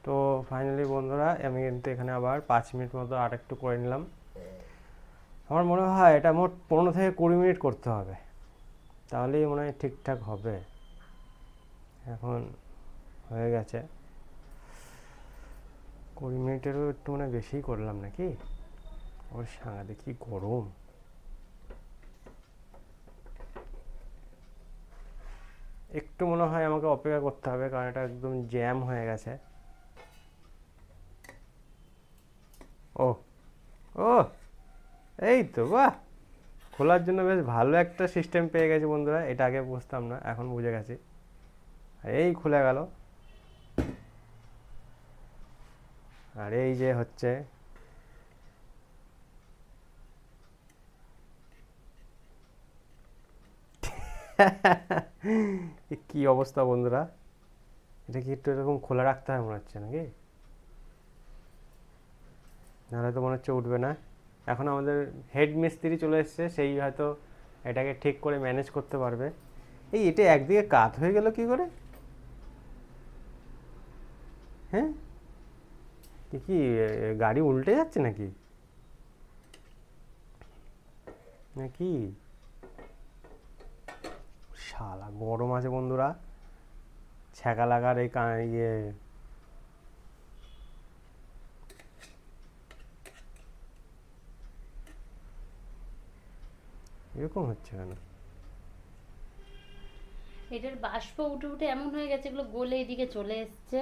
তো ফাইনালি বন্ধুরা আমি কিন্তু এখানে আবার 5 মিনিট মতো আর একটু করে নিলাম। আমার মনে হয় এটা মোট 15 থেকে 20 মিনিট করতে হবে, তাহলেই মনে হয় ঠিকঠাক হবে। এখন হয়ে গেছে 20 মিনিটেরও একটু মানে বেশিই করলাম নাকি। ওর সাংঘাতিক কি গরম। একটু মনে হয় আমাকে অপেক্ষা করতে হবে, কারণ এটা একদম জ্যাম হয়ে গেছে। ও ও এই তো বাহ, খোলার জন্য বেশ ভালো একটা সিস্টেম পেয়ে গেছি বন্ধুরা। এটা আগে বুঝতাম না, এখন বুঝে গেছি। এই খুলে গেল। আর এই যে হচ্ছে কি অবস্থা বন্ধুরা, এটা কি একটু এরকম খোলা রাখতে হয় মনে হচ্ছে নাকি, নাহলে তো মনে হচ্ছে উঠবে না। এখন আমাদের হেড মিস্ত্রি চলে এসছে, সেই হয়তো এটাকে ঠিক করে ম্যানেজ করতে পারবে। এই এটা একদিকে কাত হয়ে গেল কি করে? হ্যাঁ, কি গাড়ি উল্টে যাচ্ছে নাকি নাকি? শালা গরম আছে বন্ধুরা, ছ্যাঁকা লাগার এই ইয়ে। এরকম হচ্ছে কেন? এটার বাষ্প উঠে উঠে এমন হয়ে গেছে, এগুলো গলে এদিকে চলে এসছে।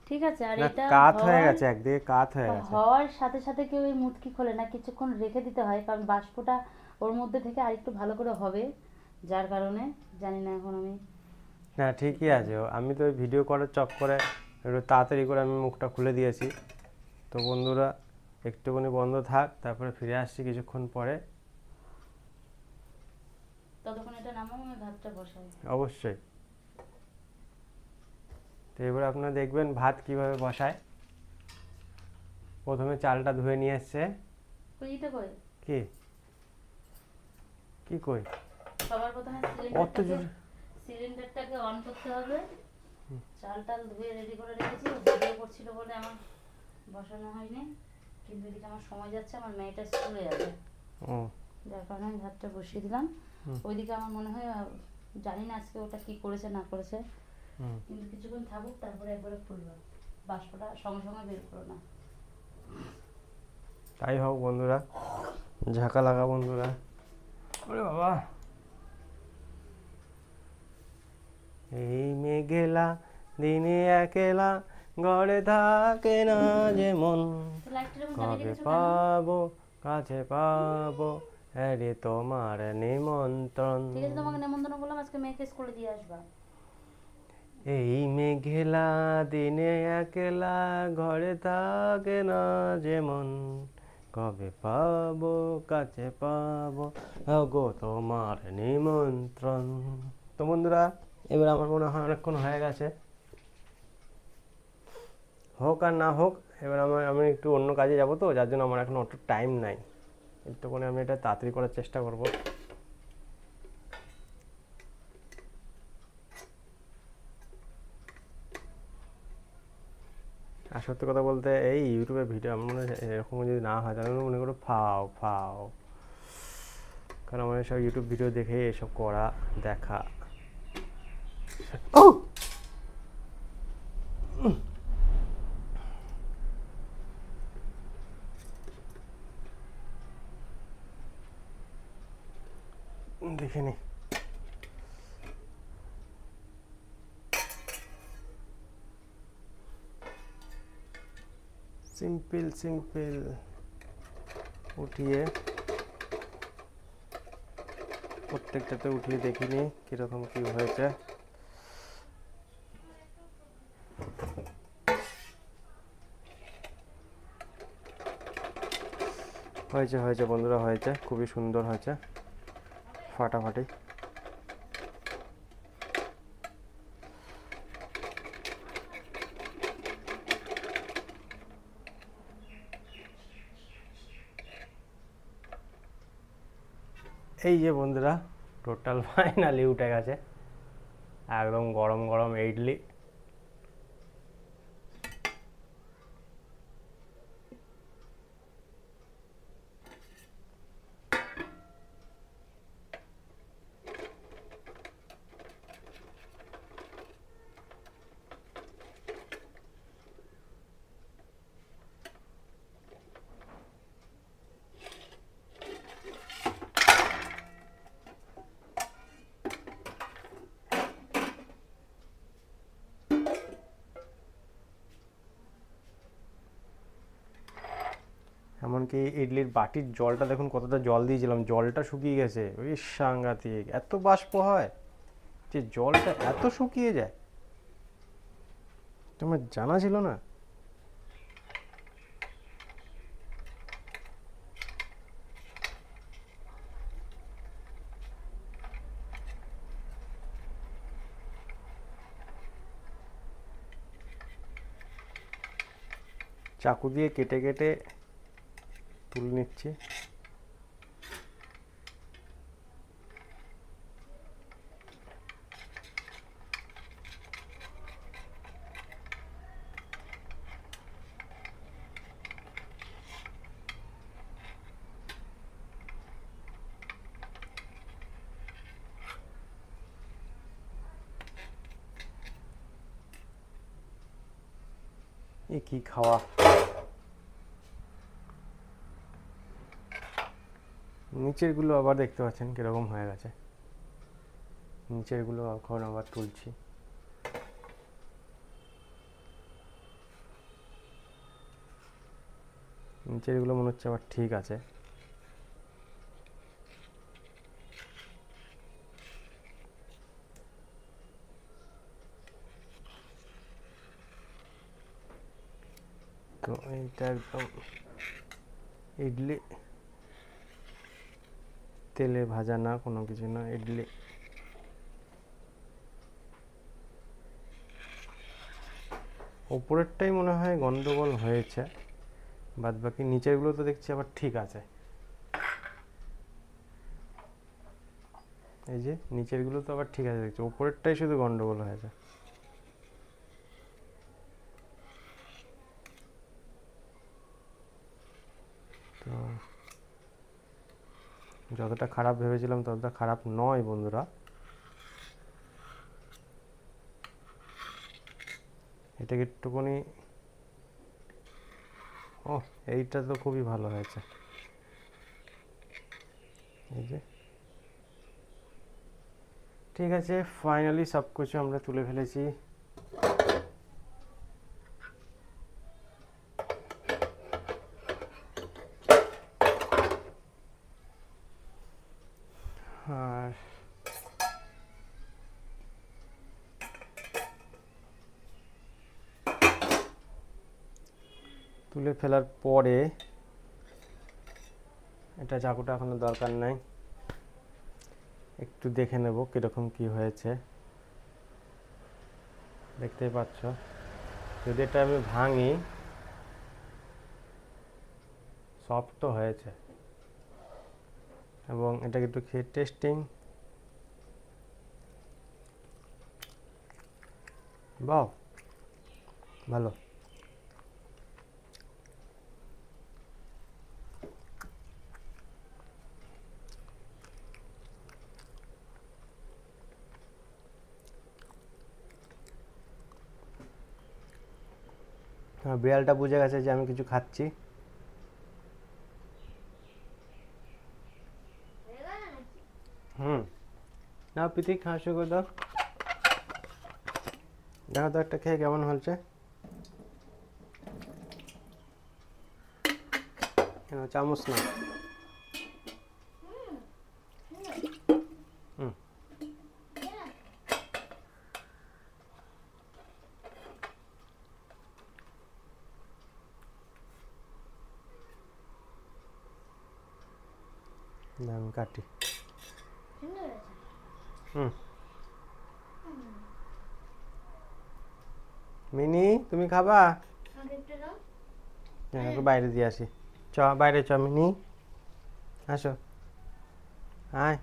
ঠিক আছে, আর না, এটা কাত হয়ে হওয়ার গেছে, একদিকে কাত হয়ে গেছে। হওয়ার সাথে সাথে কেউ এই মুটকি খোলে না, কিছুক্ষণ রেখে দিতে হয়, কারণ বাষ্পটা ওর মধ্যে থেকে আরেকটু ভালো করে হবে, যার কারণে জানি না এখন আমি না কি ঠিকই করব। আছে, আমি তো ভিডিও করার চক্করে একটু তাড়াতাড়ি করে আমি মুখটা খুলে দিয়েছি। তো বন্ধুরা একটুখানি বন্ধ থাক, তারপরে ফিরে আসছি কিছুক্ষণ পরে। ততক্ষণ এটা নামাও, আমি ভাতটা বসাই। অবশ্যই। তো এবার আপনারা দেখবেন ভাত কিভাবে বসায়। প্রথমে চালটা ধুয়ে নিয়ে এসছে। কুইটা কই? কি কি কই? সবার প্রথমে অত জোর? সিলিন্ডারটাকে অন করতে হবে। চাল টাল ধুয়ে রেডি করে রেখেছি, ভিডিও করছিল বলে আমার বসানো হয়নি, কিন্তু এদিকে আমার সময় যাচ্ছে, আমার মেয়েটা স্কুলে যাবে, ও যার কারণে আমি ভাতটা বসিয়ে দিলাম। ওইদিকে আমার মনে হয় জানি না আজকে ওটা কি করেছে না করেছে, হুম, কিন্তু কিছুক্ষণ থাকুক, তারপরে একবারে খুলবো। বাষ্পটা সঙ্গে সঙ্গে বের করো না। তাই হোক বন্ধুরা, ঝাঁকা লাগা বন্ধুরা। ওরে বাবা, এই মেঘেলা দিনে একলা, ঘরে থাকে না যে মন, তো লাইটটা যখন জ্বালিয়ে কবে রেখেছো কেন? পাবো কাছে পাবো হ্যারে তোমার নিমন্ত্রণ। ঠিক আছে, তোমাকে নেমন্তন্ন করলাম, আজকে মেয়েকে স্কুলে দিয়ে আসবা। এই মেঘেলা দিনে একলা, ঘরে থাকে না যেমন, কবে পাবো কাছে পাবো গো তোমার নিমন্ত্রণ। তো বন্ধুরা এবার আমার মনে হয় অনেকক্ষণ হয়ে গেছে, হোক আর না হোক, এবার আমি একটু অন্য কাজে যাব, তো যার জন্য আমার এখন অত টাইম নাই। একটুখানি আমি এটা তাড়াতাড়ি করার চেষ্টা করব। আর সত্যি কথা বলতে এই ইউটিউবে ভিডিও আমার মনে হয় এরকম যদি না হয় তাহলে মনে করো ফাও ফাও, কারণ আমার সব ইউটিউব ভিডিও দেখে এসব করা দেখা। ও দেখিনি। সিম্পল সিম্পল উঠিয়ে, প্রত্যেকটাতে উঠিয়ে দেখিনি কীরকম কী হয়েছে। হয়েছে হয়েছে বন্ধুরা, হয়েছে, খুবই সুন্দর হয়েছে, ফাটাফাটি। এই যে বন্ধুরা টোটাল ফাইনালি উঠে গেছে, একদম গরম গরম ইডলি। এমনকি ইডলির বাটির জলটা দেখুন কতটা জল দিয়েছিলাম, জলটা শুকিয়ে গেছে। ওই সাংঘাতিক, এত বাষ্প হয় যে জলটা এত শুকিয়ে যায়, তোমার জানা ছিল না? চাকু দিয়ে কেটে কেটে তুলে নিচ্ছি। এ কি খাওয়া! নিচের গুলো আবার দেখতে পাচ্ছেন কিরকম হয়ে গেছে। নিচের গুলো এখন আবার তুলছি। নিচের গুলো মনে হচ্ছে আবার ঠিক আছে। তো এইটা একদম ইডলি তেলে ভাজা না, কোনো কিছু না, ইডলি ওপরেরটাই মনে হয় গন্ডগোল হয়েছে, বাদ বাকি নিচেরগুলো তো দেখছি আবার ঠিক আছে। এই যে নিচেরগুলো তো আবার ঠিক আছে দেখছি, ওপরেরটাই শুধু গন্ডগোল হয়েছে। তো যতটা খারাপ ভেবেছিলাম ততটা খারাপ নয় বন্ধুরা। এটাকে একটুখানি, ও এইটা তো খুবই ভালো হয়েছে। এই যে ঠিক আছে, ফাইনালি সব কিছু আমরা তুলে ফেলেছি। আর তুলে ফেলার পরে এটা চাকুটা এখনো দরকার নাই, একটু দেখে নেব কীরকম কি হয়েছে। দেখতেই পাচ্ছ, যদি এটা আমি ভাঙি, সফট তো হয়েছে। এবং এটাকে একটু খেয়ে টেস্টিং, বাহ ভালো। হ্যাঁ, বিড়ালটা বুঝে গেছে যে আমি কিছু খাচ্ছি। না প্রীতি, খাওয়া শুরু করে দাও। দেখো তো একটা খেয়ে কেমন হচ্ছে। চামচ না, আমি কাটি। মিনি তুমি খাবা? ওকে বাইরে দিয়ে আসি। চ বাইরে চ মিনি, আসো, আয়,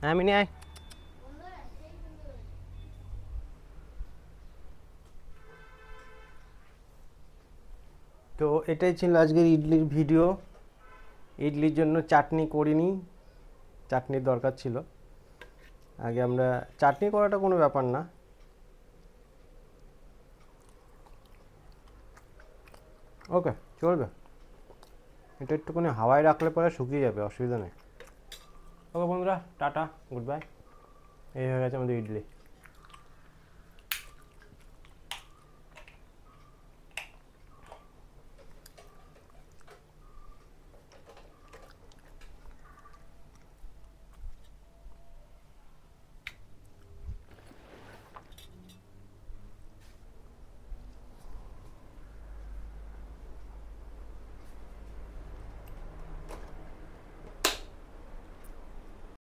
হ্যাঁ মিনি আয়। তো এটাই ছিল আজকের ইডলির ভিডিও। ইডলির জন্য চাটনি করিনি, চাটনির দরকার ছিল। আগে আমরা চাটনি করাটা কোনো ব্যাপার না, ওকে চলবে। এটা একটুখানি হাওয়ায় রাখলে পরে শুকিয়ে যাবে, অসুবিধা নেই। ওকে বন্ধুরা, টাটা, গুড বাই। এই হয়ে গেছে আমাদের ইডলি।